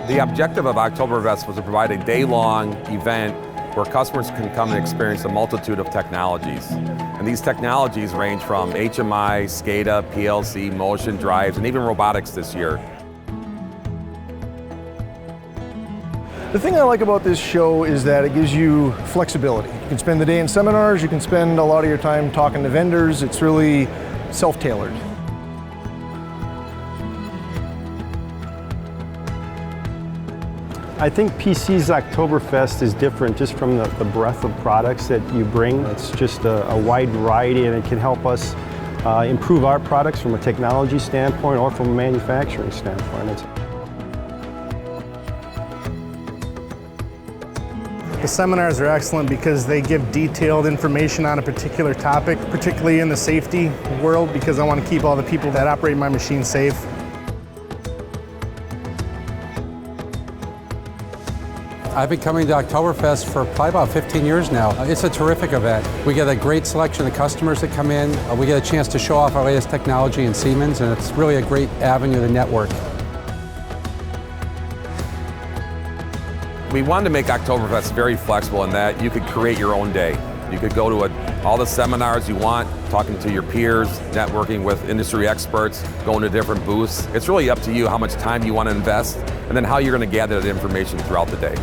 The objective of Oktoberfest was to provide a day-long event where customers can come and experience a multitude of technologies. And these technologies range from HMI, SCADA, PLC, motion drives, and even robotics this year. The thing I like about this show is that it gives you flexibility. You can spend the day in seminars, you can spend a lot of your time talking to vendors. It's really self-tailored. I think PC's Oktoberfest is different just from the breadth of products that you bring. It's just a wide variety, and it can help us improve our products from a technology standpoint or from a manufacturing standpoint. The seminars are excellent because they give detailed information on a particular topic, particularly in the safety world, because I want to keep all the people that operate my machine safe. I've been coming to Oktoberfest for probably about 15 years now. It's a terrific event. We get a great selection of customers that come in. We get a chance to show off our latest technology in Siemens, and it's really a great avenue to network. We wanted to make Oktoberfest very flexible in that you could create your own day. You could go to all the seminars you want, talking to your peers, networking with industry experts, going to different booths. It's really up to you how much time you want to invest and then how you're going to gather that information throughout the day.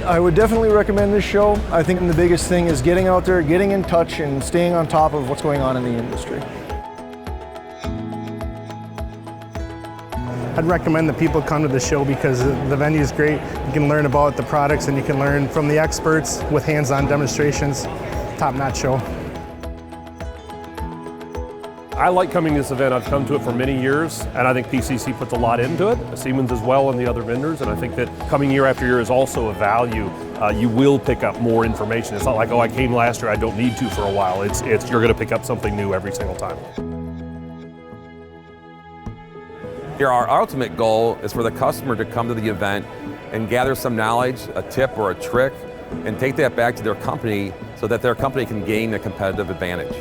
I would definitely recommend this show. I think the biggest thing is getting out there, getting in touch, and staying on top of what's going on in the industry. I'd recommend that people come to the show because the venue is great. You can learn about the products and you can learn from the experts with hands-on demonstrations. Top-notch show. I like coming to this event. I've come to it for many years, and I think PCC puts a lot into it, Siemens as well, and the other vendors, and I think that coming year after year is also a value. You will pick up more information. It's not like, oh, I came last year, I don't need to for a while. It's you're going to pick up something new every single time. Here, our ultimate goal is for the customer to come to the event and gather some knowledge, a tip or a trick, and take that back to their company so that their company can gain a competitive advantage.